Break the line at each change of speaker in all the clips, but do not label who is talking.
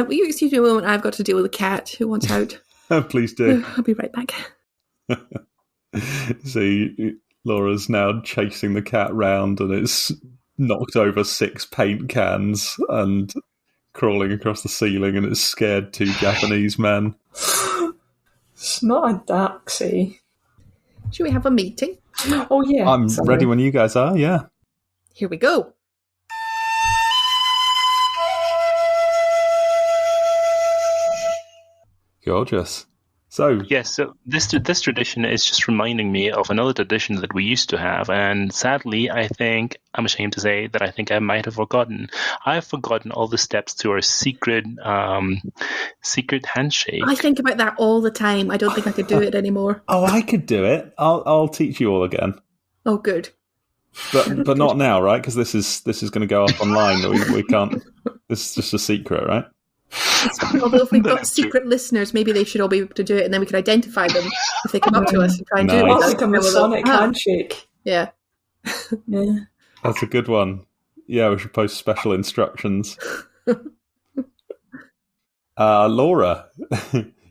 will you excuse me a moment? I've got to deal with a cat who wants out.
Please do.
I'll be right back.
So Laura's now chasing the cat round, and it's knocked over 6 paint cans and crawling across the ceiling, and it's scared 2 Japanese men.
It's not a taxi.
Should we have a meeting?
Oh, yeah.
I'm ready when you guys are, yeah.
Here we go.
Gorgeous. So
Yes, so this tradition is just reminding me of another tradition that we used to have, and sadly, I'm ashamed to say that I think I might have forgotten. I've forgotten all the steps to our secret handshake.
I think about that all the time. I don't think I could do it anymore.
Oh, I could do it. I'll teach you all again.
Oh, good.
But not now, right? Because this is going to go up online. We can't. This is just a secret, right?
Although if we've got secret listeners, maybe they should all be able to do it, and then we could identify them if they come up to us and try and do it.
Well, like a Masonic handshake.
Yeah.
Yeah.
That's a good one. Yeah, we should post special instructions. Laura,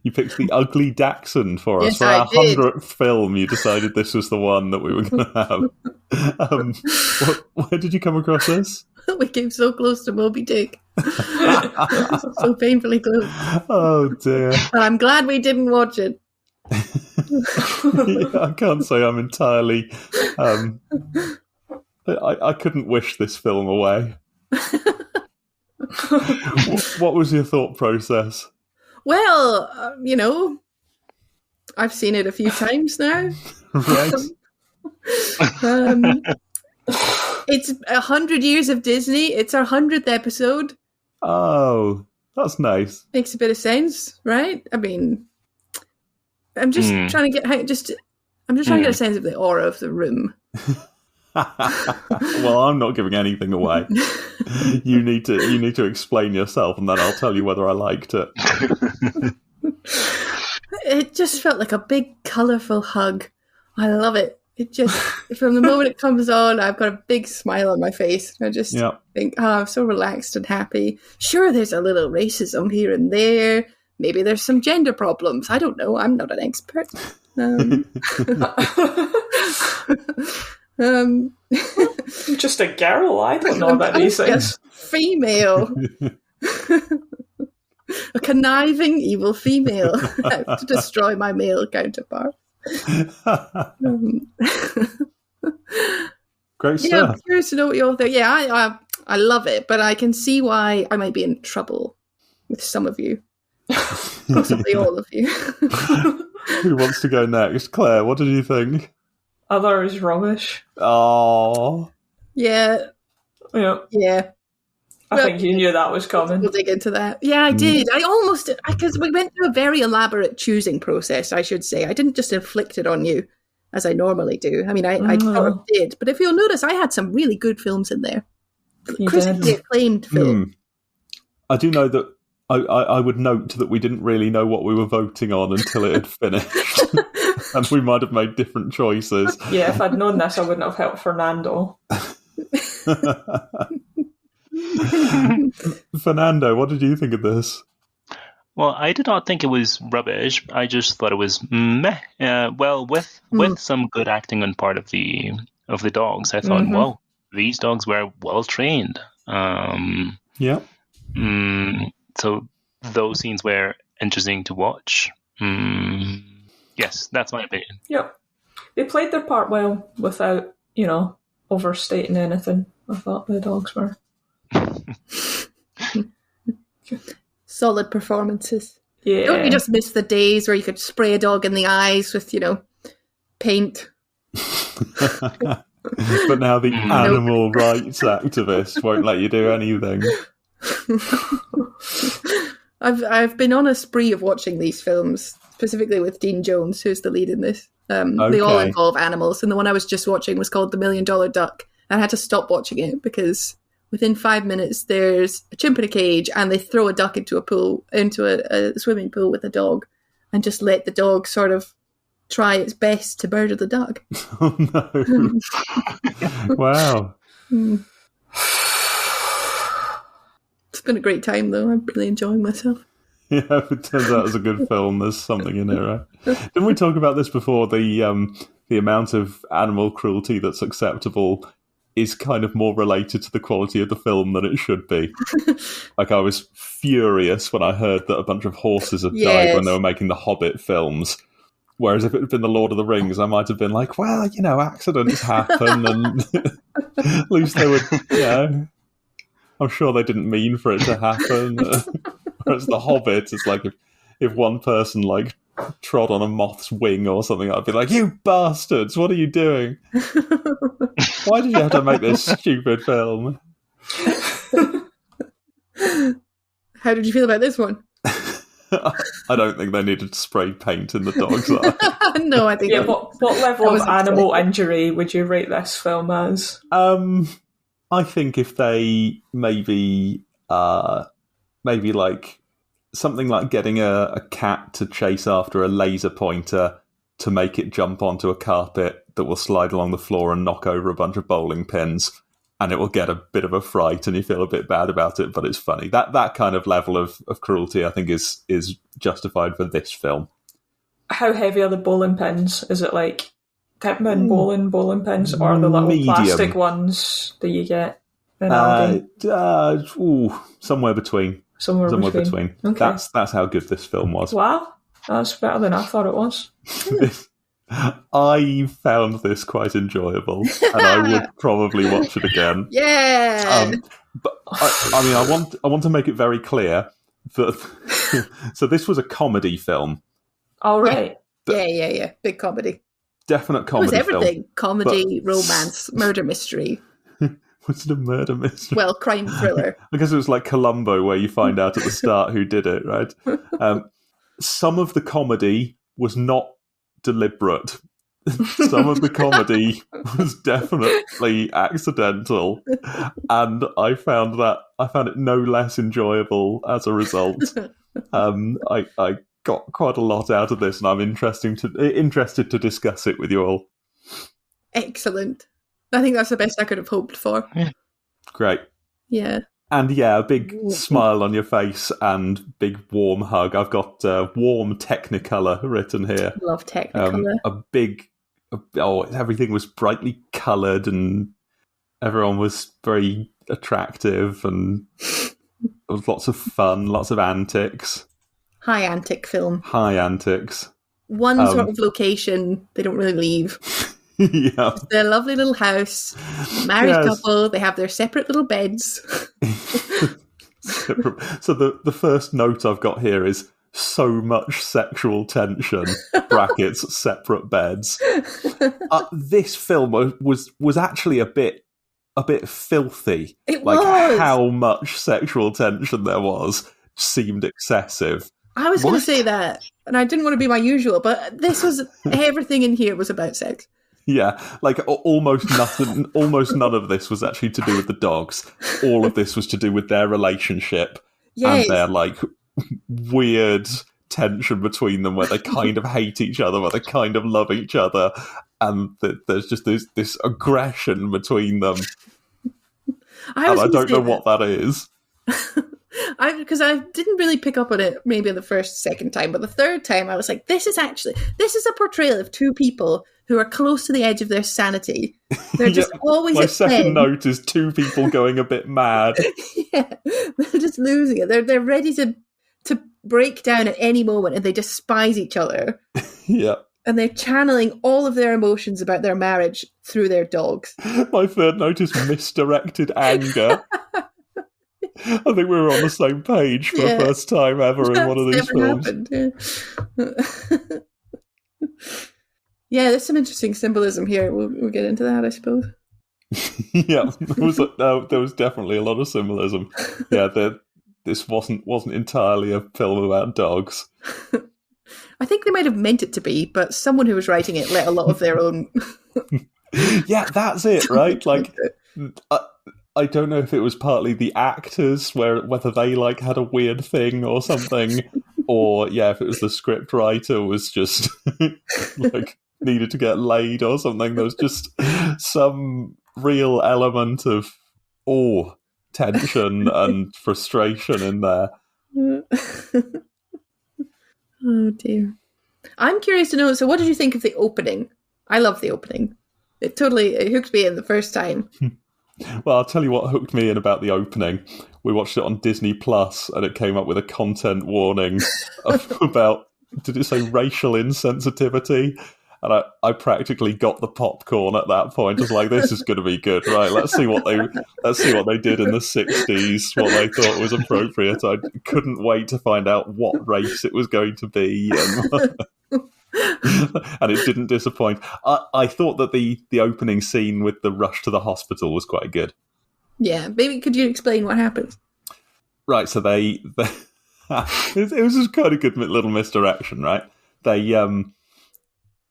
you picked the Ugly Dachshund for us.
Yes,
for our
I did.
100th film, you decided this was the one that we were going to have. Where did you come across this?
We came so close to Moby Dick. So painfully close.
Oh, dear.
And I'm glad we didn't watch it.
Yeah, I can't say I'm entirely... I couldn't wish this film away. What was your thought process?
Well, I've seen it a few times now.
Right.
It's 100 years of Disney. It's our 100th episode.
Oh, that's nice.
Makes a bit of sense, right? I mean, I'm just trying to get trying to get a sense of the aura of the room.
Well, I'm not giving anything away. You need to explain yourself, and then I'll tell you whether I liked it.
It just felt like a big, colourful hug. I love it. It just, from the moment it comes on, I've got a big smile on my face. I just think, I'm so relaxed and happy. Sure, there's a little racism here and there. Maybe there's some gender problems. I don't know. I'm not an expert.
Just a girl. I don't know about these things.
Female. A conniving, evil female out to destroy my male counterpart.
Great stuff.
Yeah, I'm curious to know what you all think. Yeah, I love it, but I can see why I might be in trouble with some of you. Possibly all of you.
Who wants to go next? Claire, what did you think?
Other is rubbish.
Oh.
Yeah.
I think you knew that was coming.
We'll dig into that. Yeah, I did. Because we went through a very elaborate choosing process, I should say. I didn't just inflict it on you, as I normally do. I mean, I sort of did. But if you'll notice, I had some really good films in there. Critically acclaimed film.
I do know that I would note that we didn't really know what we were voting on until it had finished. And we might have made different choices.
Yeah, if I'd known this, I wouldn't have helped Fernando.
Fernando, what did you think of this?
Well, I did not think it was rubbish. I just thought it was meh. Well, with some good acting on part of the dogs, I thought, well, these dogs were well trained.
Yeah.
So those scenes were interesting to watch. Yes, that's my opinion.
Yep. They played their part well without, overstating anything. I thought the dogs were.
Solid performances.
Yeah.
Don't you just miss the days where you could spray a dog in the eyes with, paint?
But now the animal rights activists won't let you do anything.
I've been on a spree of watching these films, specifically with Dean Jones, who's the lead in this. They all involve animals, and the one I was just watching was called The $1 Million Duck. I had to stop watching it because within 5 minutes there's a chimp in a cage and they throw a duck into a swimming pool with a dog and just let the dog sort of try its best to murder the duck.
Oh no. Wow.
It's been a great time, though. I'm really enjoying myself.
Yeah, if it turns out it's a good film, there's something in it, right? Didn't we talk about this before? The amount of animal cruelty that's acceptable is kind of more related to the quality of the film than it should be. Like, I was furious when I heard that a bunch of horses had died when they were making the Hobbit films. Whereas if it had been the Lord of the Rings, I might have been like, well, accidents happen, and at least they would, I'm sure they didn't mean for it to happen. Whereas the Hobbit is like, if one person like trod on a moth's wing or something, I'd be like, you bastards, what are you doing? Why did you have to make this stupid film?
How did you feel about this one?
I don't think they needed to spray paint in the dog's eye.
No, I think...
Yeah, what level of animal injury would you rate this film as?
I think if they maybe like something like getting a cat to chase after a laser pointer to make it jump onto a carpet that will slide along the floor and knock over a bunch of bowling pins, and it will get a bit of a fright and you feel a bit bad about it, but it's funny. That kind of level of cruelty, I think, is justified for this film.
How heavy are the bowling pins? Is it like Tipman bowling pins, or the little
medium
plastic ones that you get in Aldi?
Somewhere between. Somewhere between.
Okay.
That's how good this film was.
Wow, that's better than I thought it was.
I found this quite enjoyable, and I would probably watch it again.
Yeah.
But I want to make it very clear that so this was a comedy film.
All right.
Yeah. Big comedy.
Definite comedy.
It was everything:
film,
comedy, romance, murder mystery.
Was it a murder mystery?
Well, crime thriller.
I guess it was like Columbo, where you find out at the start who did it, right? Some of the comedy was not deliberate. Some of the comedy was definitely accidental, and I found it no less enjoyable as a result. I got quite a lot out of this, and I'm interested to discuss it with you all.
Excellent. I think that's the best I could have hoped for.
Yeah.
Great.
Yeah.
And a big smile on your face and big warm hug. I've got warm Technicolor written here.
Love Technicolor.
Everything was brightly coloured and everyone was very attractive and there was lots of fun, lots of antics.
High antic film.
High antics.
One sort of location they don't really leave.
Yeah.
It's their lovely little house, married couple, they have their separate little beds.
So the first note I've got here is so much sexual tension, brackets, separate beds. This film was actually a bit filthy.
It
was.
Like
how much sexual tension there was seemed excessive.
I was going to say that, and I didn't want to be my usual, but this was, everything in here was about sex.
Yeah, like almost nothing. Almost none of this was actually to do with the dogs. All of this was to do with their relationship and their like weird tension between them, where they kind of hate each other, where they kind of love each other, and there's just this aggression between them. I don't know what that is.
Because I didn't really pick up on it maybe the second time, but the third time I was like, this is a portrayal of two people who are close to the edge of their sanity. They're just always
my second note is two people going a bit mad.
Yeah, they're just losing it. They're ready to break down at any moment, and they despise each other.
Yeah.
And they're channeling all of their emotions about their marriage through their dogs.
My third note is misdirected anger. I think we were on the same page for the first time ever in one of these films.
Happened, yeah, there's some interesting symbolism here. We'll get into that, I suppose.
Yeah, there was definitely a lot of symbolism. Yeah, this wasn't entirely a film about dogs.
I think they might have meant it to be, but someone who was writing it let a lot of their own...
Yeah, that's it, right? Like, I don't know if it was partly the actors, whether they like had a weird thing or something, or if it was the script writer was just like needed to get laid or something. There was just some real element of tension and frustration in there.
Oh dear. I'm curious to know, so what did you think of the opening? I love the opening. It hooked me in the first time.
Well, I'll tell you what hooked me in about the opening. We watched it on Disney Plus, and it came up with a content warning about, did it say racial insensitivity? And I practically got the popcorn at that point. I was like, this is going to be good, right? Let's see what they did in the 60s, what they thought was appropriate. I couldn't wait to find out what race it was going to be. And it didn't disappoint. I thought that the opening scene with the rush to the hospital was quite good. Yeah,
maybe could you explain what happens?
Right, so they it was just kind of good little misdirection, right?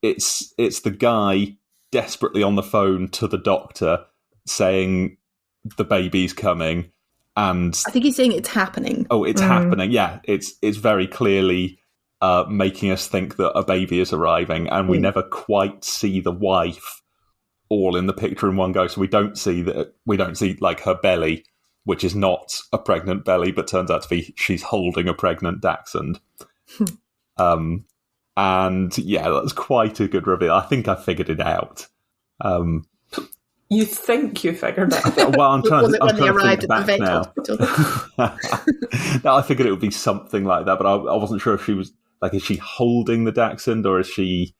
It's the guy desperately on the phone to the doctor saying the baby's coming, and
I think he's saying it's happening.
Oh, it's happening. Yeah, it's very clearly making us think that a baby is arriving, and we never quite see the wife all in the picture in one go. So we don't see like her belly, which is not a pregnant belly, but turns out to be she's holding a pregnant dachshund. And yeah, that's quite a good reveal. I think I figured it out.
You think you figured it out?
Well, I'm trying to
think
back now. No, I figured it would be something like that, but I wasn't sure if she was like, is she holding the dachshund or is she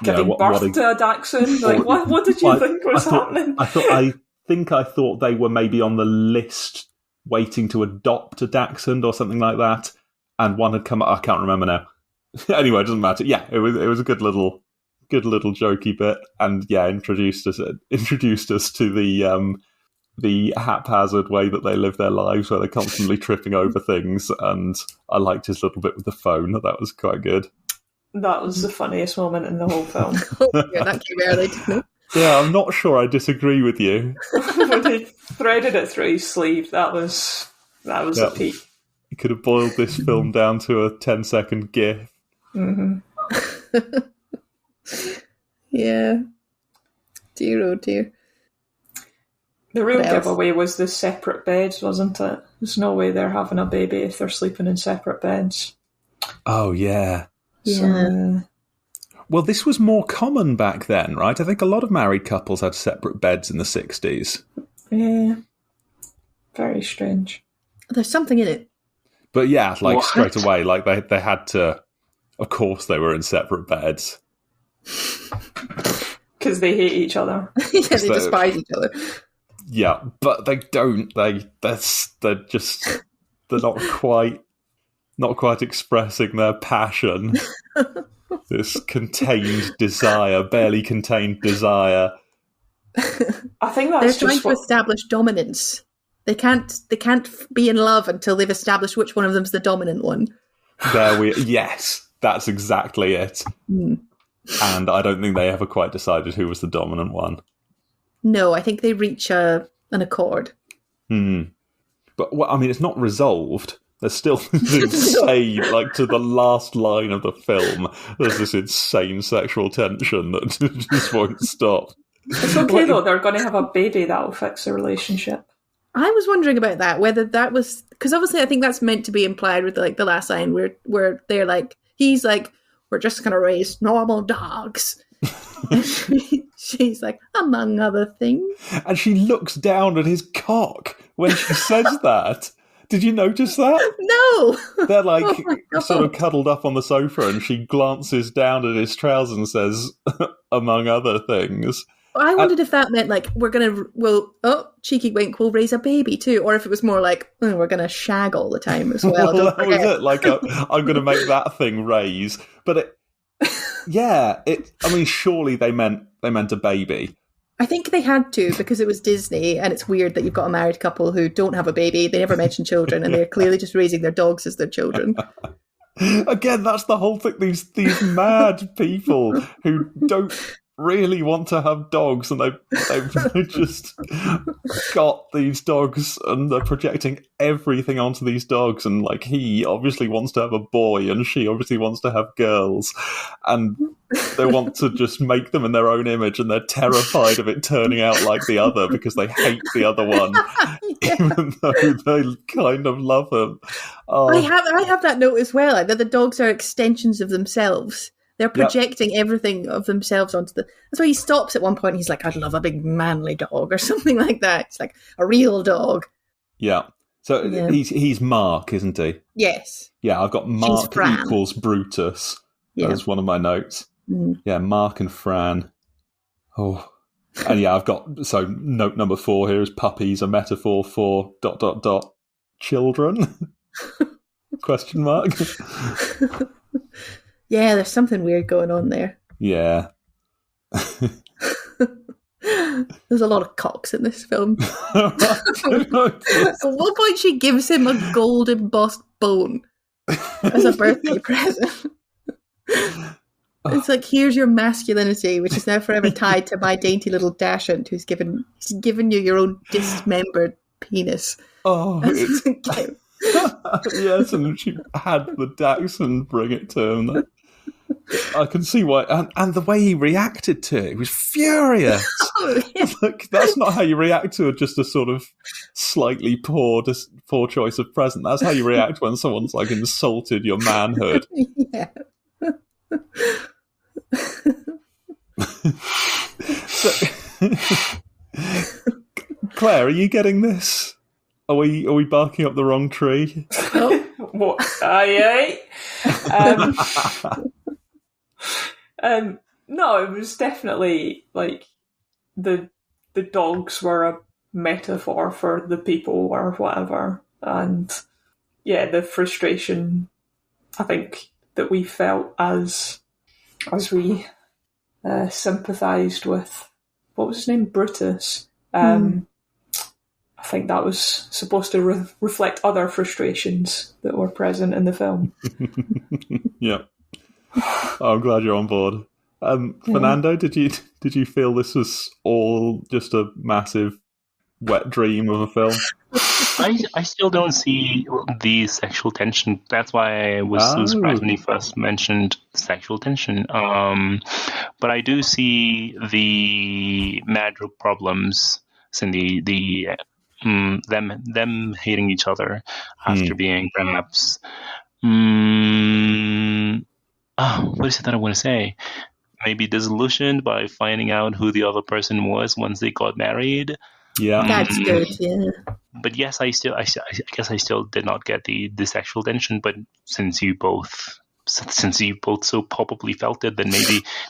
giving birth to a dachshund? Like, what did you think was happening?
I thought they were maybe on the list waiting to adopt a dachshund or something like that, and one had come. I can't remember now. Anyway, it doesn't matter. Yeah, it was a good little jokey bit, and yeah, introduced us to the haphazard way that they live their lives, where they're constantly tripping over things. And I liked his little bit with the phone. That was quite good.
That was the funniest moment in the whole film.
Yeah, that came early, didn't it?
Yeah, I'm not sure I disagree with you.
When he threaded it through his sleeve, that was a peak.
You could have boiled this film down to a 10-second gif.
Mm-hmm.
Yeah. Dear, oh dear.
The real giveaway was the separate beds, wasn't it? There's no way they're having a baby if they're sleeping in separate beds.
Oh, yeah.
Yeah.
Well, this was more common back then, right? I think a lot of married couples had separate beds in the 60s.
Yeah. Very strange.
There's something in it.
But yeah, like straight away, like they had to, of course they were in separate beds.
Because they hate each other.
Yeah, they despise each other.
Yeah, but they don't. They're not quite expressing their passion. This contained desire, barely contained desire.
I think that's
they're trying to establish dominance. They can't be in love until they've established which one of them's the dominant one.
Yes, that's exactly it. And I don't think they ever quite decided who was the dominant one.
No, I think they reach an accord.
But I mean, it's not resolved. There's still this insane, like to the last line of the film, there's this insane sexual tension that just won't stop.
It's okay though, they're going to have a baby that'll fix the relationship.
I was wondering about that, whether that was, because obviously I think that's meant to be implied with like the last line where they're like, he's like, we're just going to raise normal dogs. And she's like, among other things. And
she looks down at his cock when she says that. Did you notice that?
No.
They're like sort of cuddled up on the sofa, and she glances down at his trousers and says, among other things.
I wondered if that meant like cheeky wink, we'll raise a baby too, or if it was more like we're going to shag all the time as well.
That was it. Like I'm going to make that thing raise, but I mean, surely they meant a baby.
I think they had to, because it was Disney, and it's weird that you've got a married couple who don't have a baby. They never mention children, and they're clearly just raising their dogs as their children.
Again, that's the whole thing. These mad people who don't really want to have dogs, and they've just got these dogs, and they're projecting everything onto these dogs. And like, he obviously wants to have a boy, and she obviously wants to have girls, and they want to just make them in their own image, and they're terrified of it turning out like the other because they hate the other one, even though they kind of love them. Oh.
I have that note as well, like, that the dogs are extensions of themselves. They're projecting everything of themselves onto the... That's why he stops at one point. He's like, I'd love a big manly dog or something like that. It's like a real dog.
Yeah. So he's Mark, isn't he?
Yes.
Yeah, I've got Mark equals Brutus. Yeah. That's one of my notes. Mm. Yeah, Mark and Fran. Oh. And yeah, I've got... So note number 4 here is puppies, a metaphor for ... children? Question mark.
Yeah, there's something weird going on there.
Yeah.
There's a lot of cocks in this film. At one point she gives him a gold embossed bone as a birthday present. It's like, here's your masculinity, which is now forever tied to my dainty little Dachshund, who's given you your own dismembered penis.
Oh, it's... Yes, and she had the Dachshund bring it to him. I can see why, and the way he reacted to it, he was furious. Oh, yeah. Like, that's not how you react to just a sort of slightly poor choice of present. That's how you react when someone's like insulted your manhood.
Yeah.
So, Claire, are you getting this? Are we barking up the wrong tree?
Oh, what? Aye. No, it was definitely like the dogs were a metaphor for the people or whatever, and yeah, the frustration I think that we felt as we sympathised with, what was his name, Brutus. I think that was supposed to reflect other frustrations that were present in the film.
Yeah. Oh, I'm glad you're on board. Fernando, did you feel this was all just a massive wet dream of a film?
I still don't see the sexual tension. That's why I was so surprised when he first mentioned sexual tension. But I do see the marital problems and them hating each other after being perhaps what is it that I want to say? Maybe disillusioned by finding out who the other person was once they got married.
Yeah,
that's good. Yeah,
but yes, I guess I still did not get the sexual tension. But since you both so palpably felt it, then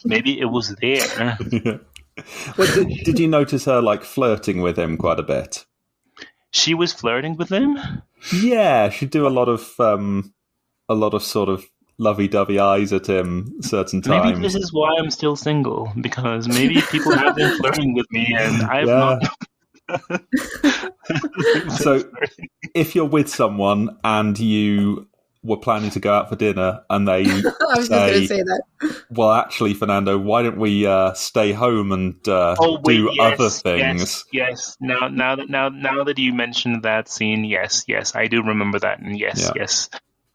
maybe it was there.
Yeah. Well, did you notice her like flirting with him quite a bit?
She was flirting with him?
Yeah, she'd do a lot of sort of lovey-dovey eyes at him certain times.
Maybe this is why I'm still single, because maybe people have been flirting with me and I've not.
So, if you're with someone and you were planning to go out for dinner and they
I was just going to say that.
Well, actually, Fernando, why don't we stay home and do other things?
Yes. Now that you mentioned that scene, yes, I do remember that, and yes,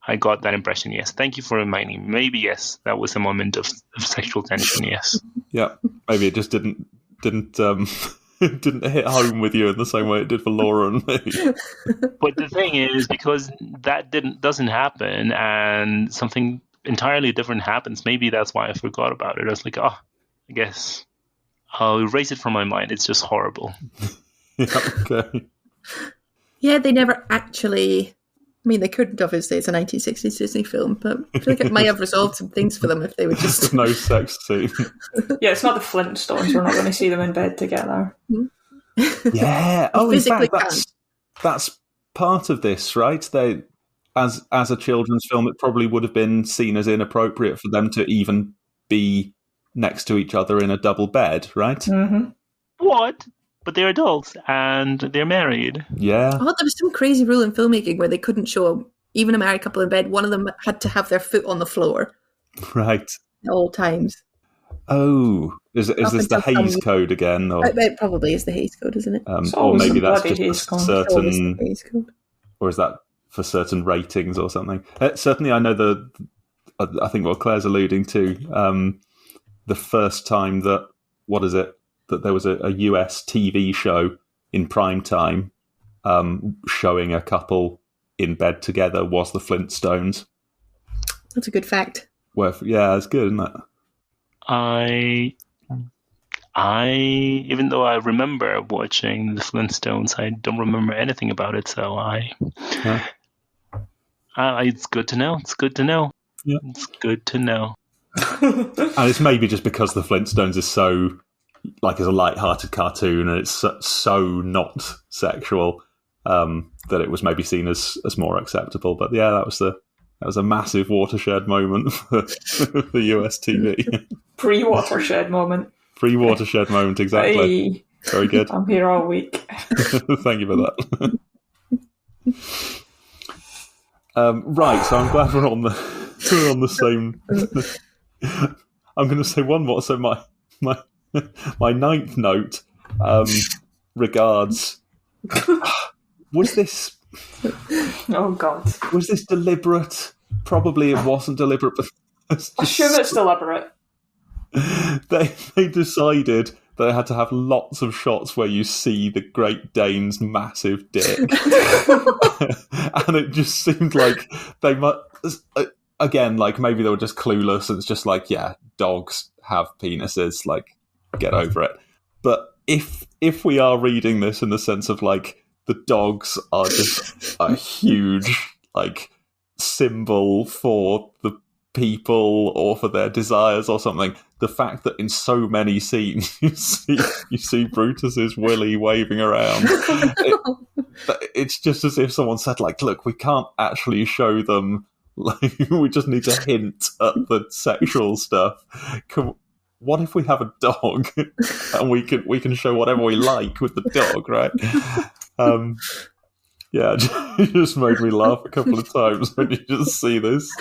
I got that impression. Yes, thank you for reminding me. Maybe yes, that was a moment of sexual tension. Yes.
Yeah, maybe it just didn't it didn't hit home with you in the same way it did for Laura and me.
But the thing is, because that doesn't happen, and something entirely different happens, maybe that's why I forgot about it. I was like, I guess I'll erase it from my mind. It's just horrible.
Yeah, okay.
Yeah, they never actually... I mean, they couldn't, obviously. It's a 1960s Disney film, but I feel like it might have resolved some things for them if they would just...
No sex scene.
Yeah, it's not the Flintstones. We're not going to see them in bed together.
Yeah. Oh, in fact, that's part of this, right? They, as a children's film, it probably would have been seen as inappropriate for them to even be next to each other in a double bed, right?
Mm-hmm.
What? But they're adults and they're married.
Yeah.
Oh, there was some crazy rule in filmmaking where they couldn't show even a married couple in bed. One of them had to have their foot on the floor.
Right.
At all times.
Oh, is this the Hays Code again? Or
it probably is the Hays Code, isn't it?
Or maybe that's just
Code.
certain...
Hays Code.
Or is that for certain ratings or something? Certainly, I know I think what Claire's alluding to, the first time that there was a US TV show in prime time showing a couple in bed together was the Flintstones.
That's a good fact.
Yeah, it's good, isn't it?
I even though I remember watching the Flintstones, I don't remember anything about it. So it's good to know. It's good to know.
Yeah.
It's good to know.
And it's maybe just because the Flintstones is so is a light-hearted cartoon and it's so not sexual that it was maybe seen as more acceptable. But yeah, that was a massive watershed moment for US TV.
Pre-watershed moment.
Pre-watershed moment, exactly.
Hey,
very good.
I'm here all week.
Thank you for that. Right, so I'm glad we're on the same. I'm going to say one more. So my ninth note regards. Was this?
Oh God!
Was this deliberate? Probably it wasn't deliberate, but
assume it's deliberate.
They decided that it had to have lots of shots where you see the Great Dane's massive dick, and it just seemed like they must. Again, maybe they were just clueless, and it's just yeah, dogs have penises. Get over it. But if we are reading this in the sense of the dogs are just a huge symbol for the people or for their desires or something, the fact that in so many scenes you see Brutus's willy waving around, it's just as if someone said look, we can't actually show them. We just need to hint at the sexual stuff. What if we have a dog and we can show whatever we like with the dog, right? Yeah, it just made me laugh a couple of times when you just see this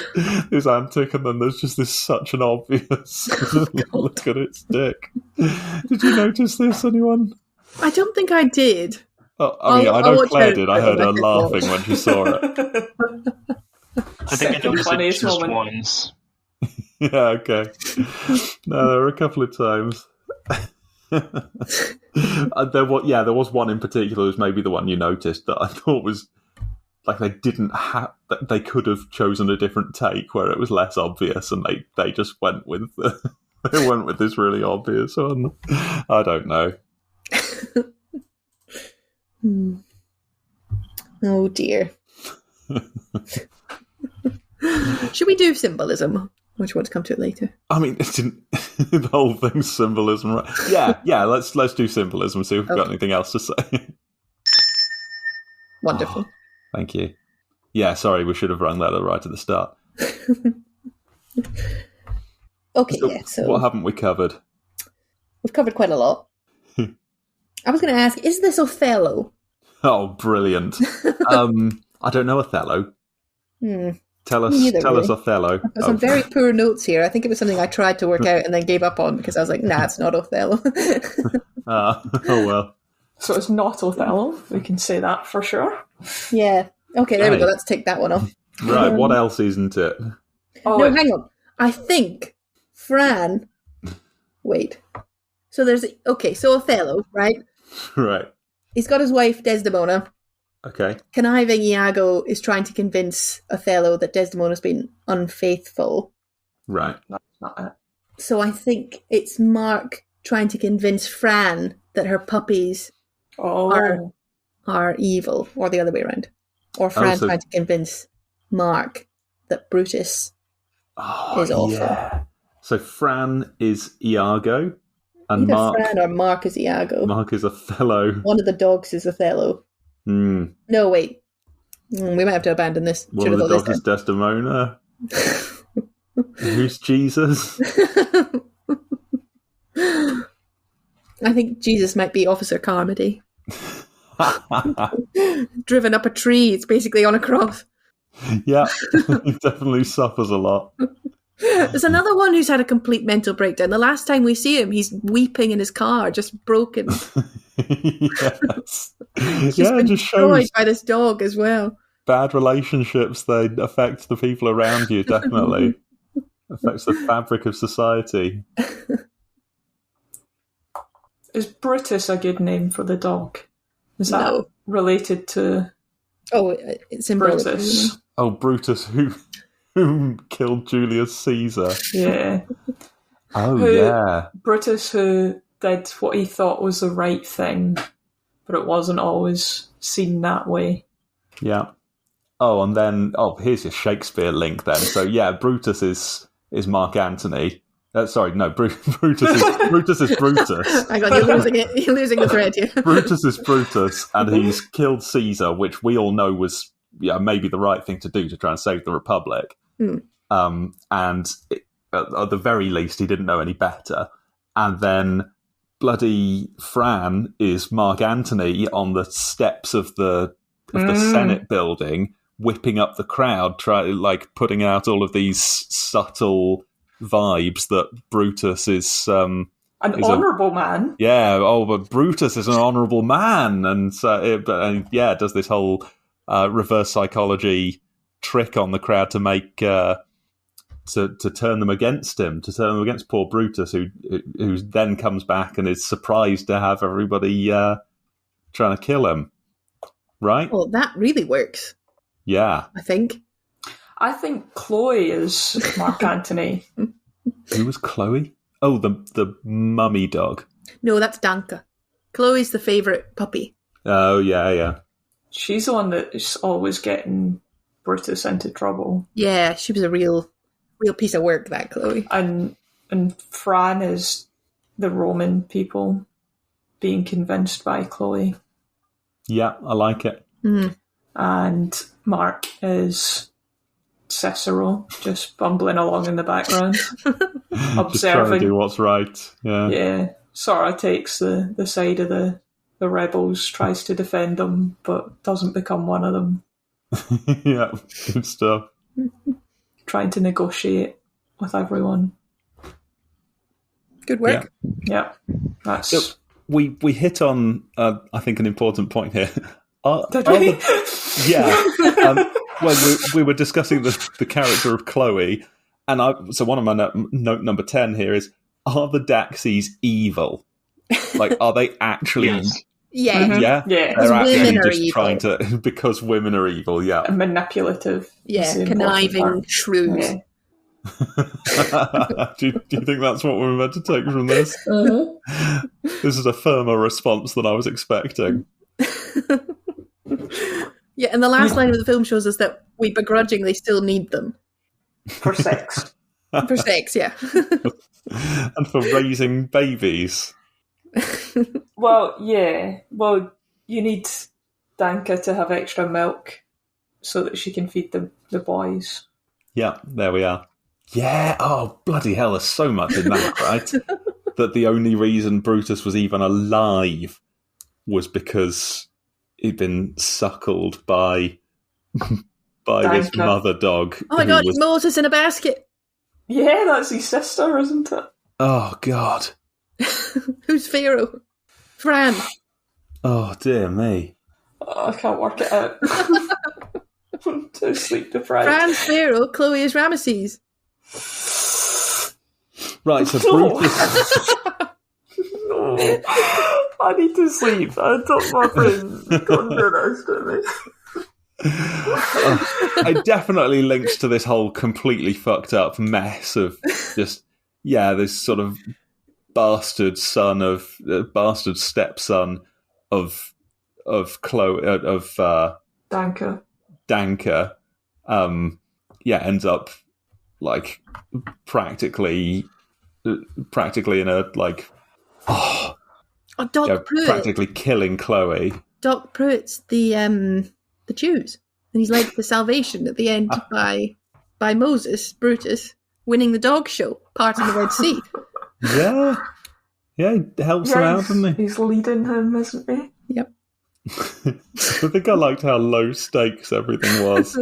antic, and then there's just this such an obvious look at its dick. Did you notice this, anyone?
I don't think I did.
I know Claire did. I heard her laughing when she saw it.
I think I noticed it just once.
Yeah, okay. No, there were a couple of times. There was one in particular, was maybe the one you noticed, that I thought was they could have chosen a different take where it was less obvious, and they just went with this really obvious one. I don't know.
Oh dear. Should we do symbolism? Or do you want to come to it later?
I mean, the whole thing's symbolism, right? Yeah. Let's do symbolism. See if we've got anything else to say.
Wonderful.
Oh, thank you. Yeah, sorry, we should have rung that right at the start.
Okay, so
what haven't we covered?
We've covered quite a lot. I was going to ask, is this Othello?
Oh, brilliant! I don't know Othello. Tell us Othello.
I've got some very poor notes here. I think it was something I tried to work out and then gave up on because I was like, nah, it's not Othello.
Oh well.
So it's not Othello. We can say that for sure.
Yeah. Okay, there we go. Let's take that one off.
Right, what else isn't it?
No, hang on. I think Fran... Wait. So so Othello, right?
Right.
He's got his wife, Desdemona.
Okay.
Conniving Iago is trying to convince Othello that Desdemona's been unfaithful.
Right.
That's not it.
So I think it's Mark trying to convince Fran that her puppies are evil, or the other way around. Or Fran trying to convince Mark that Brutus is awful. Yeah.
So Fran is Iago, and
either Fran or Mark is Iago.
Mark is Othello. One
of the dogs is Othello. No, wait. We might have to abandon this.
One of the dogs is Desdemona. Who's Jesus?
I think Jesus might be Officer Carmody. Driven up a tree. It's basically on a cross.
Yeah, he definitely suffers a lot.
There's another one who's had a complete mental breakdown. The last time we see him, he's weeping in his car, just broken.
Yes.
He's been
just
destroyed
shows
by this dog as well.
bad relationships, they affect the people around you, definitely. Affects the fabric of society.
Is Brutus a good name for the dog? Is that related to...
Oh, it's in
Brutus.
Oh, Brutus, who killed Julius Caesar.
Yeah.
Yeah.
Brutus, who did what he thought was the right thing, but it wasn't always seen that way.
Yeah. Oh, and then here's your Shakespeare link then. So yeah, Brutus is Mark Antony. Sorry, no, Brutus is Brutus.
Hang on, you're losing it. You're losing the thread here.
Brutus is Brutus, and he's killed Caesar, which we all know was maybe the right thing to do to try and save the Republic. And at the very least, he didn't know any better. And then bloody Fran is Mark Antony on the steps of the Senate building, whipping up the crowd, putting out all of these subtle vibes that Brutus is
an honourable man.
Yeah, but Brutus is an honourable man, and does this whole reverse psychology trick on the crowd to make to turn them against him, to turn them against poor Brutus, who then comes back and is surprised to have everybody trying to kill him. Right?
Well, that really works.
Yeah,
I think
Chloe is Mark Antony.
Who was Chloe? Oh, the mummy dog.
No, that's Danka. Chloe's the favourite puppy.
Oh, yeah.
She's the one that is always getting Brutus into trouble.
Yeah, she was a real piece of work, that Chloe.
And Fran is the Roman people being convinced by Chloe.
Yeah, I like it.
Mm.
And Mark is Cicero, just bumbling along in the background, observing.
Just trying to do what's right.
Yeah. Sort of takes the side of the rebels, tries to defend them, but doesn't become one of them.
Yeah, good stuff.
Trying to negotiate with everyone.
Good work.
Yeah. That's...
So we hit on, I think, an important point here.
Did we?
When we were discussing the character of Chloe, and so one of my note number 10 here is: are the Daxies evil? Like, are they actually?
Yeah.
Mm-hmm.
Yeah.
Because
they're actually
women are
just
evil.
trying to because women are evil. Yeah.
And manipulative.
Yeah, conniving shrews.
Yeah.
do you think that's what we're meant to take from this?
Uh-huh.
This is a firmer response than I was expecting.
Yeah, and the last line of the film shows us that we begrudgingly still need them.
For sex.
For sex, yeah.
And for raising babies.
Well, yeah. Well, you need Danka to have extra milk so that she can feed the boys.
Yeah, there we are. Yeah, oh, bloody hell, there's so much in that, right? That the only reason Brutus was even alive was because he'd been suckled by this mother dog.
Oh my god, it's Moses in a basket.
Yeah, that's his sister, isn't it?
Oh, God.
Who's Pharaoh? Fran.
Oh, dear me.
Oh, I can't work it out. I'm too sleep deprived.
Fran's Pharaoh, Chloe is Ramesses.
Right, so Brutus...
No. I need to sleep. I don't my brain. Don't do this to me.
It definitely links to this whole completely fucked up mess of just, this sort of bastard stepson of Chloe, of
Danka.
Ends up like practically in a like
Doc Pruitt.
Practically killing Chloe.
Doc Pruitt's the Jews, and he's like the salvation at the end by Moses, Brutus, winning the dog show, parting the Red Sea.
Yeah, he helps him out, doesn't he?
He's leading him, isn't he?
Yep.
I think I liked how low stakes everything was.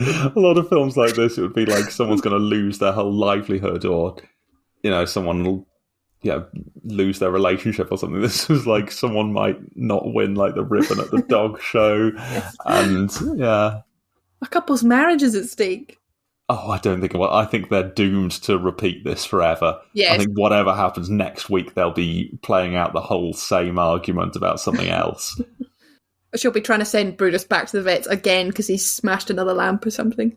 A lot of films like this, it would be like someone's going to lose their whole livelihood, or someone will lose their relationship or something. This was like someone might not win like the ribbon at the dog show, and a
couple's marriage is at stake.
Oh, I don't think. Well, I think they're doomed to repeat this forever.
Yes.
I think whatever happens next week, they'll be playing out the whole same argument about something else.
She'll be trying to send Brutus back to the vets again because he's smashed another lamp or something.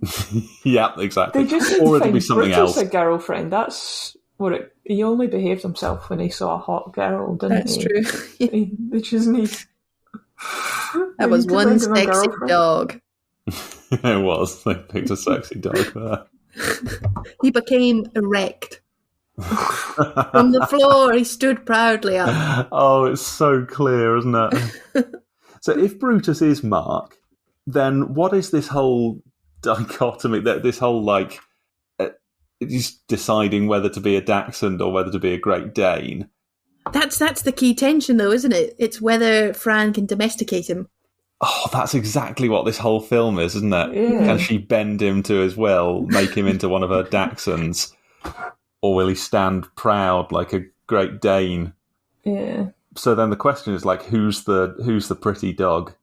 Yeah, exactly.
They just
or it'll be something
Brutus
else.
A girlfriend. That's what he only behaved himself when he saw a hot girl, didn't
That's
he?
true.
They just need.
That was one sexy dog.
It was. They picked a sexy dog there.
He became erect. From the floor, he stood proudly up.
Oh, it's so clear, isn't it? So if Brutus is Mark, then what is this whole dichotomy, this whole, he's deciding whether to be a Dachshund or whether to be a Great Dane?
That's the key tension, though, isn't it? It's whether Fran can domesticate him.
Oh, that's exactly what this whole film is, isn't it?
Yeah.
Can she bend him to his will, make him into one of her Dachshunds? Or will he stand proud like a Great Dane?
Yeah.
So then the question is, who's the pretty dog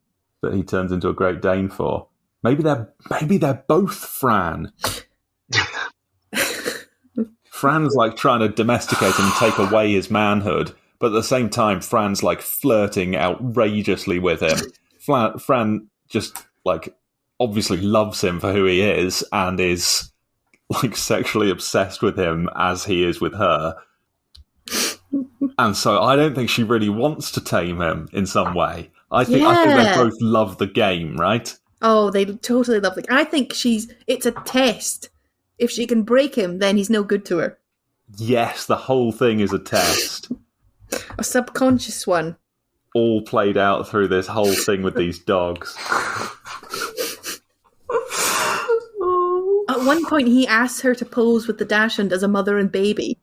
that he turns into a Great Dane for? Maybe they're both Fran. Fran's trying to domesticate him and take away his manhood, but at the same time, Fran's flirting outrageously with him. Fran just obviously loves him for who he is and is sexually obsessed with him as he is with her. And so I don't think she really wants to tame him in some way. I think they both love the game, right?
Oh, they totally love the game. I think it's a test. If she can break him, then he's no good to her.
Yes, the whole thing is a test.
A subconscious one.
All played out through this whole thing with these dogs.
At one point, he asks her to pose with the Dachshund as a mother and baby.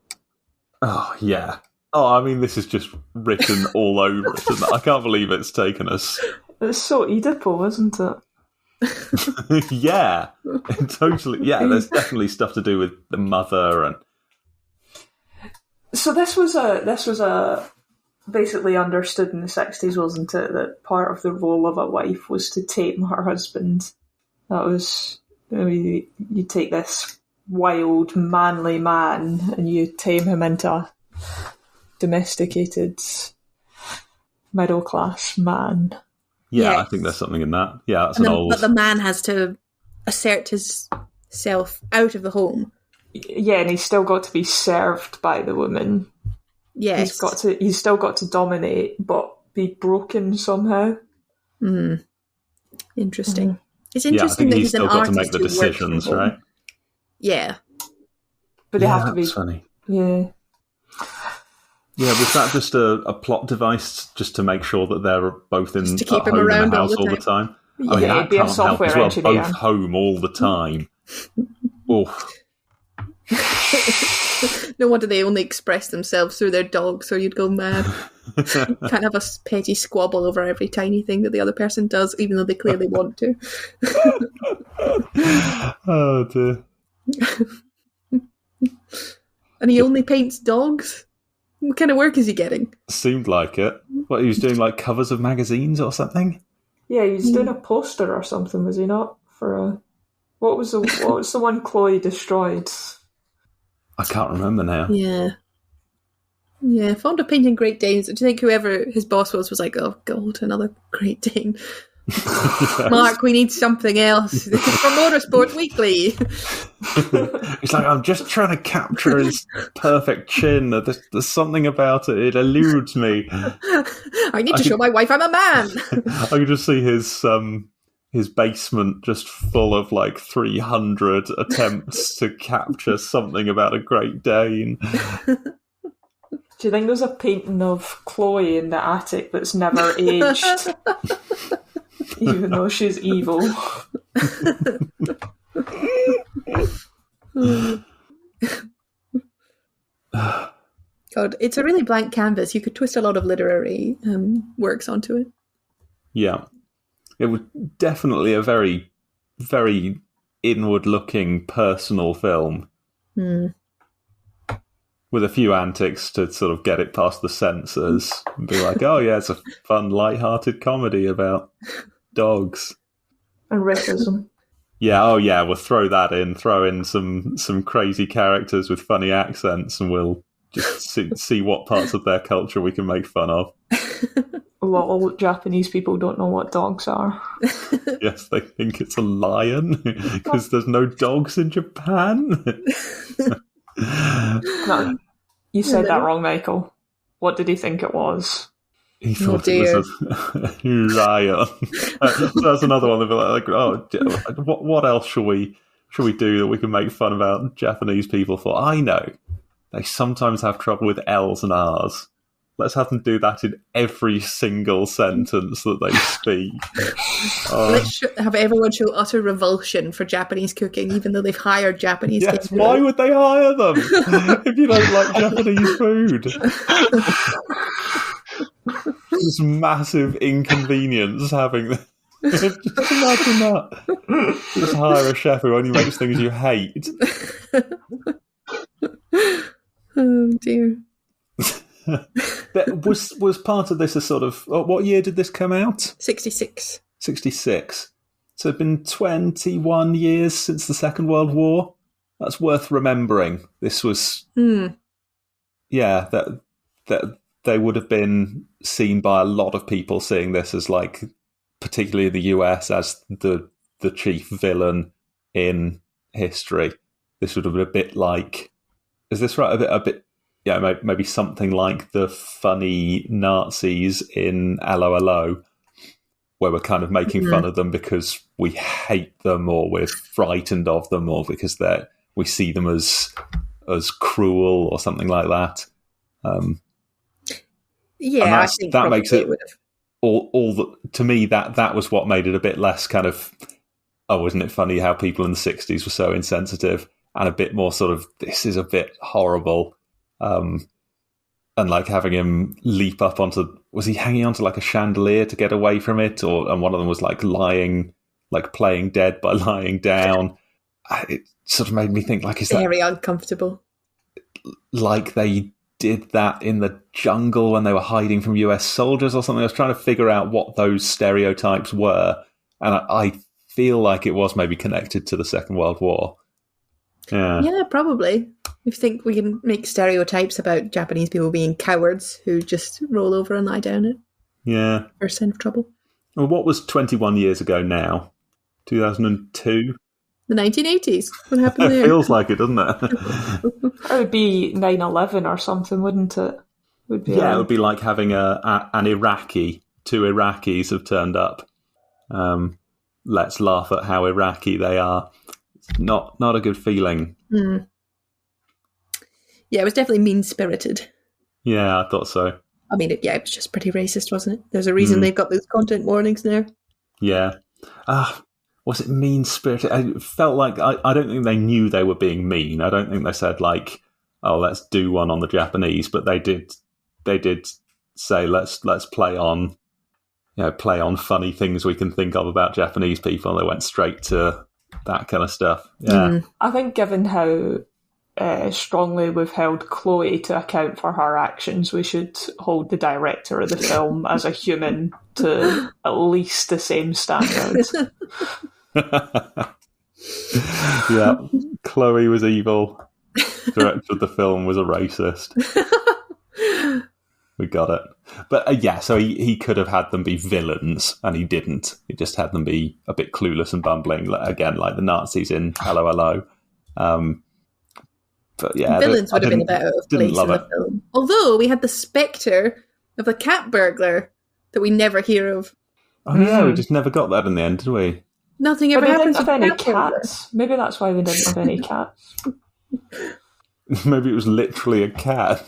Oh, yeah. Oh, I mean, this is just written all over it, isn't it? I can't believe it's taken us.
It's so Oedipal, isn't it?
Yeah, totally. Yeah, there's definitely stuff to do with the mother and.
So this was a basically understood in the 60s, wasn't it? That part of the role of a wife was to tame her husband. That was you take this wild, manly man and you tame him into a domesticated middle class man.
Yeah,
Yes.
I think there's something in that. Yeah, that's
But the man has to assert his self out of the home.
Yeah, and he's still got to be served by the woman.
Yes.
He's still got to dominate, but be broken somehow.
Interesting. It's
I
interesting
think
that
he's
he's an
still got
artist
to make the
who works
decisions,
from home.
right?
Yeah.
But they have to be.
That's funny.
Yeah.
Yeah, was that just a plot device just to make sure that they're both
Just to keep
at
him
home
around
in the
all
house
the
all the time? I mean,
Yeah,
that
be a
can't help
software
as well.
engineer.
Both home all the time. Oh,
No wonder they only express themselves through their dogs, or you'd go mad. Can't have a petty squabble over every tiny thing that the other person does, even though they clearly want to.
oh dear.
And he only paints dogs? What kind of work is he getting?
Seemed like it. What, he was doing covers of magazines or something?
Yeah, he's doing a poster or something, was he not? For a what was the one Chloe destroyed?
I can't remember now.
Yeah. Yeah, fond of painting Great Danes. Do you think whoever his boss was like, oh god, another Great Dane? Mark, we need something else. This is for Motorsport Weekly.
It's I'm just trying to capture his perfect chin. There's something about it. It eludes me.
I need to show my wife I'm a man.
I could just see his basement just full of 300 attempts to capture something about a Great Dane.
Do you think there's a painting of Chloe in the attic that's never aged? Even though she's evil.
God, it's a really blank canvas. You could twist a lot of literary works onto it.
Yeah. It was definitely a very, very inward-looking, personal film. With a few antics to sort of get it past the censors and be like, oh yeah, it's a fun, light-hearted comedy about dogs.
And racism.
Yeah, oh yeah, we'll throw that in. Throw in some crazy characters with funny accents, and we'll just see what parts of their culture we can make fun of.
Well, all Japanese people don't know what dogs are.
Yes, they think it's a lion because there's no dogs in Japan.
No, you said that wrong, Michael. What did he think it was?
He thought it was a lion. That's another one. They'll be like, oh, what else shall we do that we can make fun about Japanese people for? I know. They sometimes have trouble with L's and R's. Let's have them do that in every single sentence that they speak.
Let's have everyone show utter revulsion for Japanese cooking, even though they've hired Japanese
Yes,
people.
why would they hire them if you don't like Japanese food? This massive inconvenience having this. Just imagine that. Just hire a chef who only makes things you hate.
Oh dear.
was part of this a sort of... what year did this come out?
66.
66. So it's been 21 years since the Second World War. That's worth remembering. This was... Yeah, that they would have been seen by a lot of people seeing this as, like, particularly the US, as the chief villain in history. This would have been a bit like... Is this right? A bit yeah, maybe something like the funny Nazis in Hello, Hello, where we're kind of making fun of them because we hate them or we're frightened of them or because we see them as cruel or something like that.
Yeah, I think
that makes it
all
to me that was what made it a bit less kind of, oh, isn't it funny how people in the 60s were so insensitive, and a bit more sort of, this is a bit horrible. And like having him leap up onto, was he hanging onto like a chandelier to get away from it, and one of them was like playing dead by lying down. It sort of made me think, like, is that
very uncomfortable?
Like they did that in the jungle when they were hiding from US soldiers or something? I was trying to figure out what those stereotypes were, and I feel like it was maybe connected to the Second World War.
Yeah, probably. If you think we can make stereotypes about Japanese people being cowards who just roll over and lie down at first sign of trouble.
Well, what was 21 years ago now? 2002?
The 1980s. What happened there?
It feels like it, doesn't it?
It would be 9/11 or something, wouldn't it?
It would be like having an Iraqi. Two Iraqis have turned up. Let's laugh at how Iraqi they are. It's not a good feeling.
Yeah, it was definitely mean-spirited.
Yeah, I thought so.
I mean, it was just pretty racist, wasn't it? There's a reason they've got those content warnings now.
Yeah. Was it mean-spirited? It felt like, I don't think they knew they were being mean. I don't think they said, like, oh, let's do one on the Japanese, but they did say, let's play on funny things we can think of about Japanese people. They went straight to that kind of stuff. Yeah.
I think given how strongly we've held Chloe to account for her actions, we should hold the director of the film as a human to at least the same standard.
Yeah, Chloe was evil. Director of the film was a racist. We got it. But so he could have had them be villains, and he didn't. He just had them be a bit clueless and bumbling, again, like the Nazis in Hello, Hello. But yeah,
villains would have been a bit out of place in the film. Although we had the spectre of the cat burglar that we never hear of.
Oh yeah, we just never got that in the end, did we?
Nothing ever happens
with
any
cats. Maybe that's why we didn't have any cats.
Maybe it was literally a cat.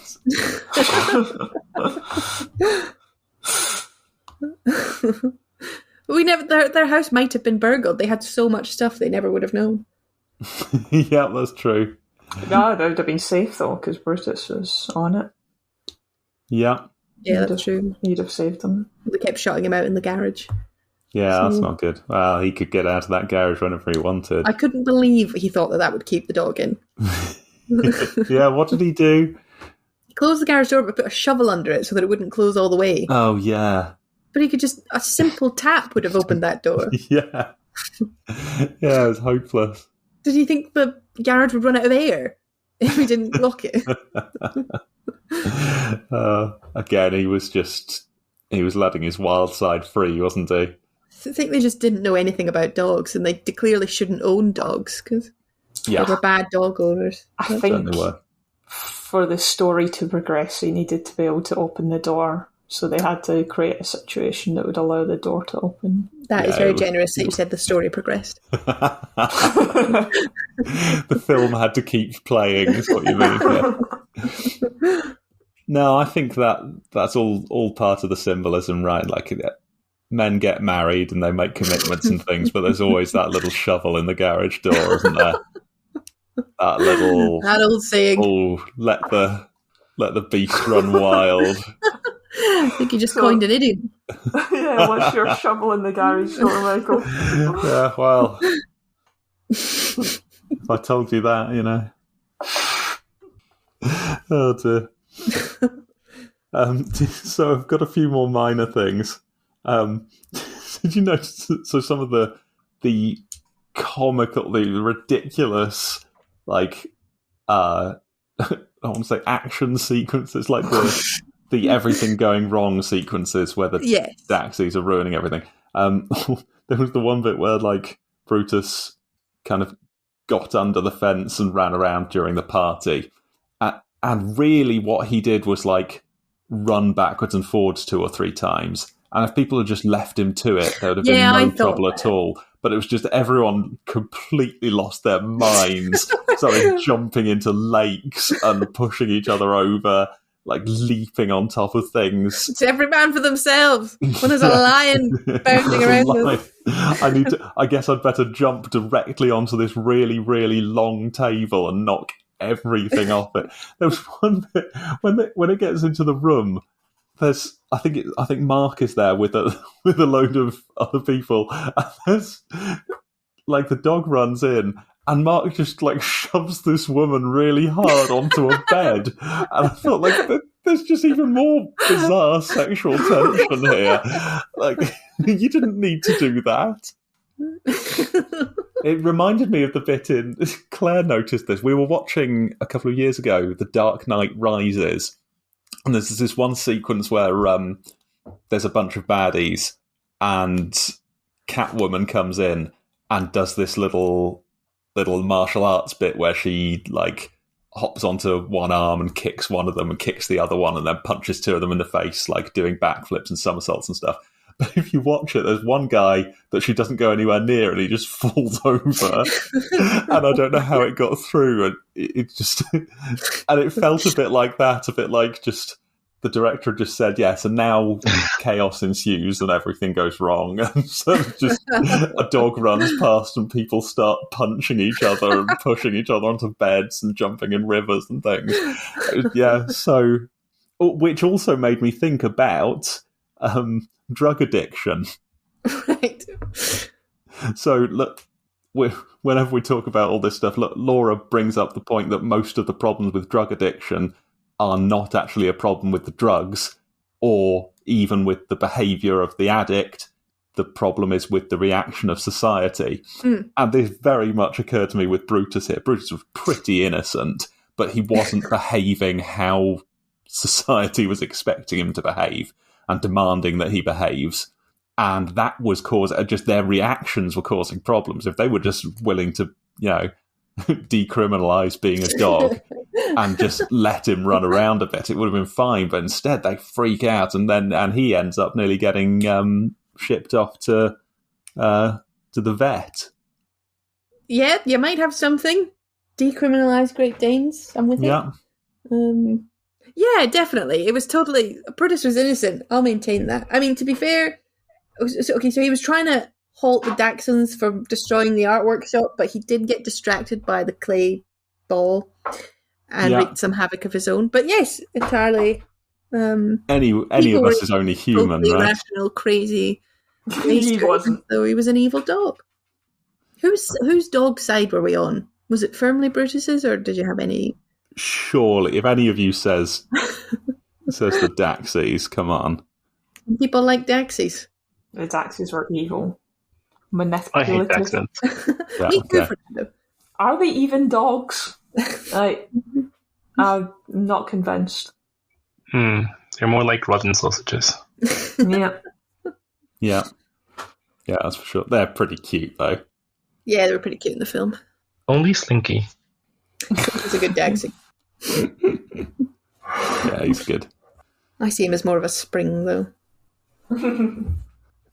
We never. Their house might have been burgled. They had so much stuff they never would have known.
Yeah, that's true.
No, they would have been safe though, because Brutus was on it.
Yeah.
Yeah, that's true.
He'd have saved them.
They kept shutting him out in the garage.
Yeah, that's not good. Well, he could get out of that garage whenever he wanted.
I couldn't believe he thought that would keep the dog in.
Yeah, what did he do?
He closed the garage door but put a shovel under it so that it wouldn't close all the way.
Oh, yeah.
But he could a simple tap would have opened that door.
Yeah. Yeah, it was hopeless.
Did he think the garage would run out of air if he didn't lock it?
Again, he was letting his wild side free, wasn't he?
I think they just didn't know anything about dogs, and they clearly shouldn't own dogs because they were bad dog owners.
I think for the story to progress, he needed to be able to open the door, so they had to create a situation that would allow the door to open.
That is very generous that you said the story progressed.
The film had to keep playing, is what you mean. Yeah. No, I think that's all part of the symbolism, right? Like, men get married and they make commitments and things, but there's always that little shovel in the garage door, isn't there? That
old saying.
Oh, let the beast run wild.
I think you just coined an idiom.
Yeah, what's your shovel in the garage door, Michael?
Yeah, well, if I told you that, you know. Oh dear. So I've got a few more minor things. Did you notice? So some of the comical, the ridiculous, like, I want to say action sequences, like the everything going wrong sequences where the Daxies are ruining everything. There was the one bit where, like, Brutus kind of got under the fence and ran around during the party. And really what he did was, like, run backwards and forwards 2 or 3 times. And if people had just left him to it, there would have been no trouble at all. But it was just everyone completely lost their minds, started jumping into lakes and pushing each other over, like leaping on top of things.
It's every man for themselves. When there's a lion bounding around us.
I guess I'd better jump directly onto this really, really long table and knock everything off it. There was one bit when it gets into the room. There's, I think Mark is there with a load of other people. And there's, like, the dog runs in, and Mark just, like, shoves this woman really hard onto a bed. And I thought, like, there's just even more bizarre sexual tension here. Like, you didn't need to do that. It reminded me of the bit in... Claire noticed this. We were watching a couple of years ago, The Dark Knight Rises, and there's this one sequence where there's a bunch of baddies, and Catwoman comes in and does this little martial arts bit where she, like, hops onto one arm and kicks one of them and kicks the other one and then punches 2 of them in the face, like doing backflips and somersaults and stuff. But if you watch it, there's one guy that she doesn't go anywhere near and he just falls over. And I don't know how it got through. And it just... And it felt a bit like that, a bit like just... The director just said, yes, and now chaos ensues and everything goes wrong. And so just a dog runs past and people start punching each other and pushing each other onto beds and jumping in rivers and things. Yeah, so... Which also made me think about... drug addiction.
Right.
So, look, whenever we talk about all this stuff, look, Laura brings up the point that most of the problems with drug addiction are not actually a problem with the drugs or even with the behaviour of the addict. The problem is with the reaction of society. And this very much occurred to me with Brutus here. Brutus was pretty innocent, but he wasn't behaving how society was expecting him to behave and demanding that he behaves. And that was just their reactions were causing problems. If they were just willing to, decriminalise being a dog and just let him run around a bit, it would have been fine. But instead they freak out and he ends up nearly getting shipped off to the vet. Yeah,
you might have something. Decriminalise Great Danes. I'm with
you.
Yeah, definitely. It was totally... Brutus was innocent. I'll maintain that. I mean, to be fair... So he was trying to halt the Dachshunds from destroying the art workshop, but he did get distracted by the clay ball and wreaked some havoc of his own. But yes, entirely...
any of us is only human, right?
Irrational, crazy
He wasn't.
Though he was an evil dog. Whose dog's side were we on? Was it firmly Brutus's, or did you have any?
Surely, if any of you says the Daxies, come on.
People like Daxies.
The Daxies were evil.
I hate
Manipulative.
accents.
Yeah,
Me too,
okay.
Fernando.
Are they even dogs? I'm not convinced.
They're more like rotten sausages.
Yeah.
Yeah, that's for sure. They're pretty cute, though.
Yeah, they were pretty cute in the film.
Only Slinky.
He's a good Daxie.
Yeah, he's good.
I see him as more of a spring, though.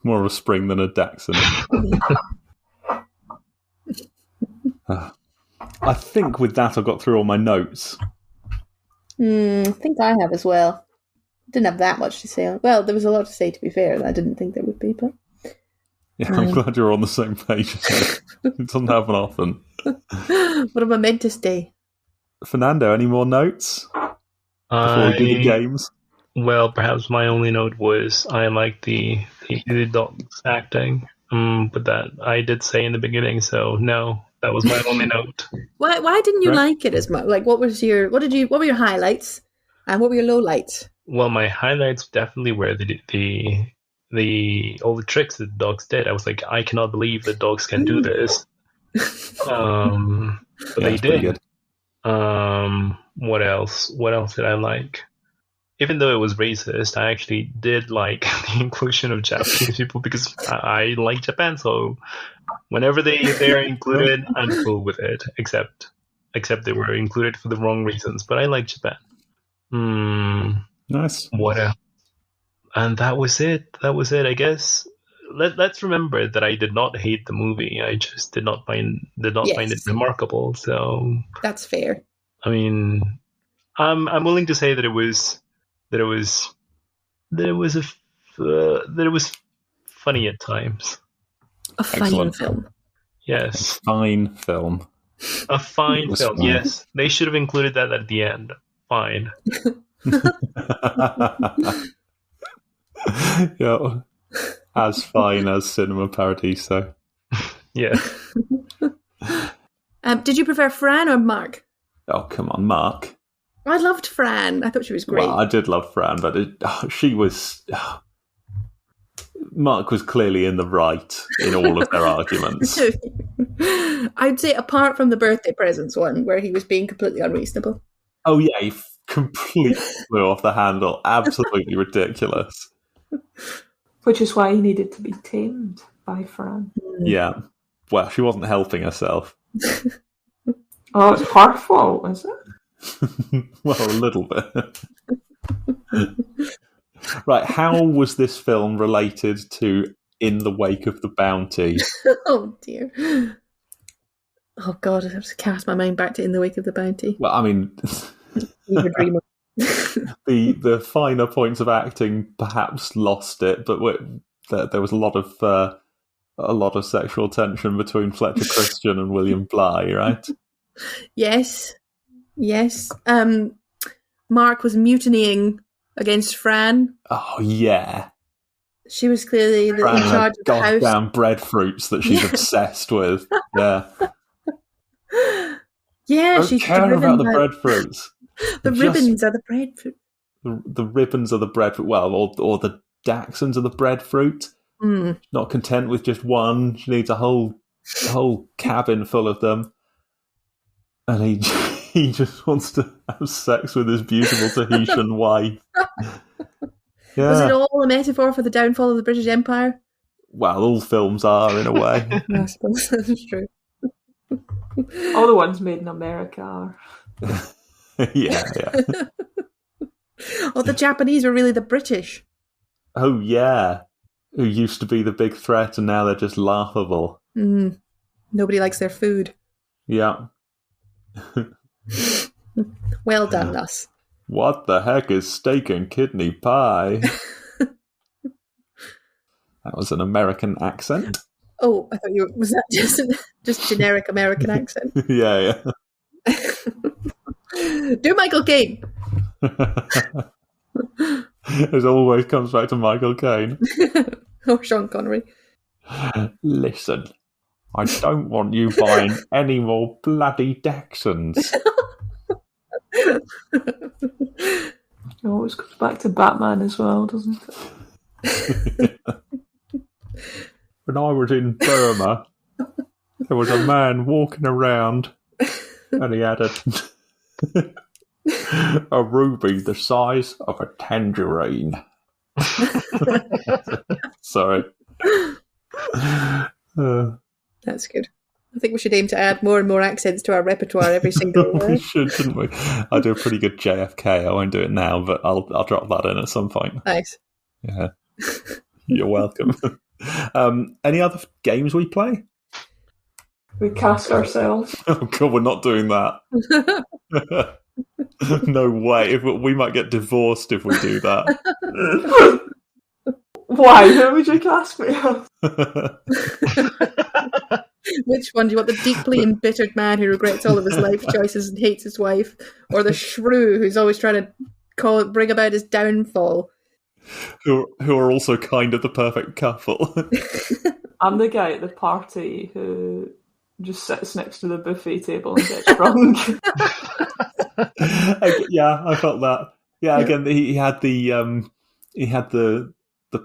More of a spring than a Dachshund. I think with that I got through all my notes.
I think I have as well. Didn't have that much to say. Well, there was a lot to say, to be fair. I didn't think there would be, but...
Yeah, I'm glad you're on the same page. It doesn't happen often.
What am I meant to say?
Fernando, any more notes before we do the games?
Well, perhaps my only note was I like the dog's acting, but that I did say in the beginning, so no, that was my only note.
Why didn't you like it as much? Like, what were your highlights, and what were your lowlights?
Well, my highlights definitely were all the tricks that dogs did. I was like, I cannot believe that dogs can do this. But they did.
Good.
What else? What else did I like? Even though it was racist, I actually did like the inclusion of Japanese people because I like Japan. So whenever they are included, I'm cool with it. Except they were included for the wrong reasons. But I like Japan.
Nice.
What else? And that was it. I guess. Let's remember that I did not hate the movie. I just did not find it remarkable. So
that's fair.
I mean, I'm willing to say that it was funny at times.
A fine film.
Yes.
A fine film.
A fine film. Fine. Yes, they should have included that at the end. Fine.
Yeah, as fine as Cinema Paradiso.
Yeah.
Did you prefer Fran or Mark?
Oh, come on, Mark.
I loved Fran. I thought she was great.
Well, I did love Fran, but she was... Mark was clearly in the right in all of their arguments.
I'd say apart from the birthday presents one, where he was being completely unreasonable.
Oh, yeah, he completely flew off the handle. Absolutely ridiculous.
Which is why he needed to be tamed by Fran.
Yeah. Well, she wasn't helping herself.
Oh, it's her fault, is it?
Well, a little bit. Right, how was this film related to In the Wake of the Bounty?
Oh, dear. Oh, God, I have to cast my mind back to In the Wake of the Bounty.
Well, I mean... the finer points of acting perhaps lost it, but there was a lot of sexual tension between Fletcher Christian and William Bligh, right?
Yes. Mark was mutinying against Fran.
Oh yeah,
she was clearly in charge of the house.
Goddamn breadfruits that she's obsessed with. Yeah.
Yeah,
she's care about the breadfruits.
The ribbons are the breadfruit.
The ribbons are the breadfruit. Well, or the Dachshunds are the breadfruit. Not content with just one. She needs a whole cabin full of them. And he just wants to have sex with his beautiful Tahitian wife. Yeah.
Was it all a metaphor for the downfall of the British Empire?
Well, all films are, in a way.
I suppose that's true.
All the ones made in America are.
Yeah.
Oh, the Japanese are really the British.
Oh, yeah. Who used to be the big threat and now they're just laughable.
Nobody likes their food.
Yeah.
Well done, us.
What the heck is steak and kidney pie? That was an American accent.
Oh, I thought was that just generic American accent?
Yeah.
Do Michael Caine.
It always comes back to Michael Caine.
Or Sean Connery.
Listen, I don't want you buying any more bloody Dachshunds.
It always goes back to Batman as well, doesn't it?
When I was in Burma, there was a man walking around and he had a ruby the size of a tangerine. Sorry.
That's good. I think we should aim to add more and more accents to our repertoire every single word.
We should, shouldn't we? I do a pretty good JFK. I won't do it now, but I'll drop that in at some point.
Nice.
Yeah. You're welcome. Any other games we play?
We cast ourselves.
Oh God, we're not doing that. No way. We might get divorced if we do that.
Why? Who would you cast me as?
Which one? Do you want the deeply embittered man who regrets all of his life choices and hates his wife? Or the shrew who's always trying to bring about his downfall?
Who are also kind of the perfect couple.
I'm the guy at the party who just sits next to the buffet table and gets drunk.
Yeah, I felt that. Yeah, again, he had the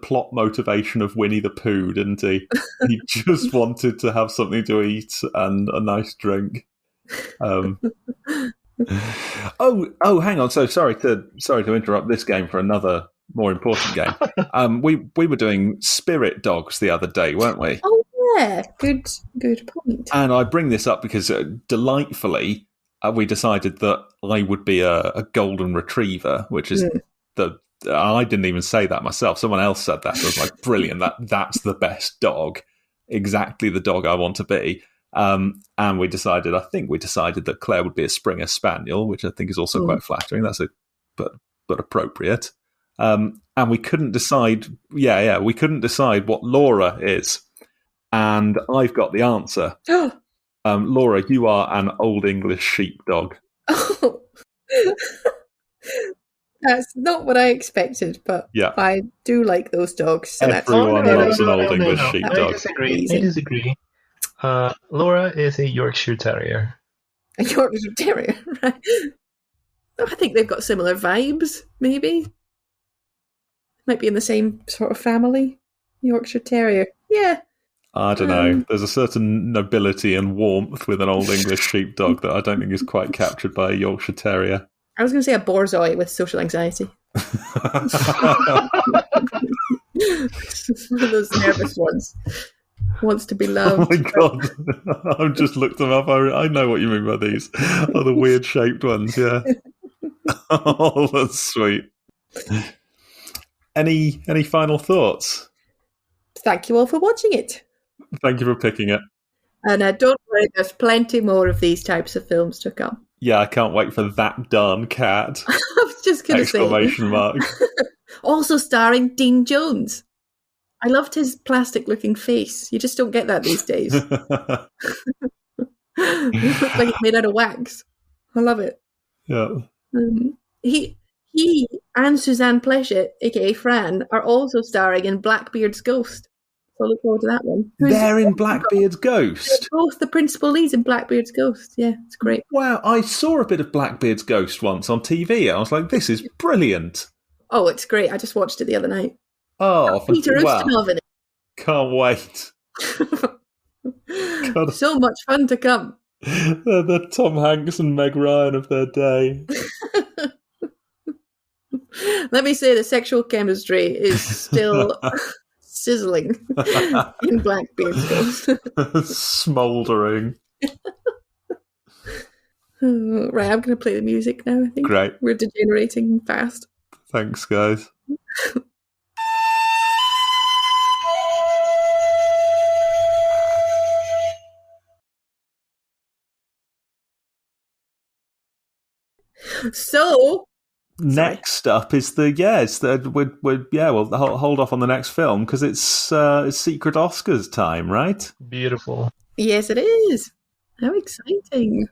plot motivation of Winnie the Pooh, didn't he? He just wanted to have something to eat and a nice drink. Oh, hang on. So sorry to interrupt this game for another more important game. We were doing Spirit Dogs the other day, weren't we?
Oh yeah, good point.
And I bring this up because delightfully we decided that I would be a golden retriever, which is I didn't even say that myself. Someone else said that. I was like, brilliant. That's the best dog. Exactly the dog I want to be. And I think we decided that Claire would be a Springer Spaniel, which I think is also quite flattering. That's but appropriate. And we couldn't decide. Yeah, we couldn't decide what Laura is. And I've got the answer. Laura, you are an Old English sheepdog.
Oh. That's not what I expected, but yeah. I do like those dogs. So
everyone loves an Old English sheepdog.
I disagree. Laura is a Yorkshire Terrier.
A Yorkshire Terrier, right? I think they've got similar vibes, maybe. Might be in the same sort of family. Yorkshire Terrier. Yeah.
I don't know. There's a certain nobility and warmth with an Old English sheepdog that I don't think is quite captured by a Yorkshire Terrier.
I was going to say a Borzoi with social anxiety. One of those nervous ones. Wants to be loved.
Oh my God. I've just looked them up. I know what you mean by these. Oh, the weird shaped ones, yeah. Oh, that's sweet. Any final thoughts?
Thank you all for watching it.
Thank you for picking it.
And don't worry, there's plenty more of these types of films to come.
Yeah, I can't wait for that darn cat.
I was just going to say.
Exclamation mark. Also
starring Dean Jones. I loved his plastic-looking face. You just don't get that these days. He looks like he's made out of wax. I love it.
Yeah.
He and Suzanne Pleshette, a.k.a. Fran, are also starring in Blackbeard's Ghost. So I look forward to that one.
They're in Blackbeard's Ghost?
They're both the principal leads in Blackbeard's Ghost. Yeah, it's great.
Wow, I saw a bit of Blackbeard's Ghost once on TV. I was like, this is brilliant.
Oh, it's great. I just watched it the other night.
Oh,
Peter Ustinov in it.
Can't wait.
So much fun to come.
They're the Tom Hanks and Meg Ryan of their day.
Let me say the sexual chemistry is still sizzling in Blackbeard's Ghost.
Smouldering.
Right, I'm going to play the music now, I think.
Great.
We're degenerating fast.
Thanks, guys.
So
next up is we'll hold off on the next film because it's Secret Oscars time, right?
Beautiful.
Yes, it is. How exciting.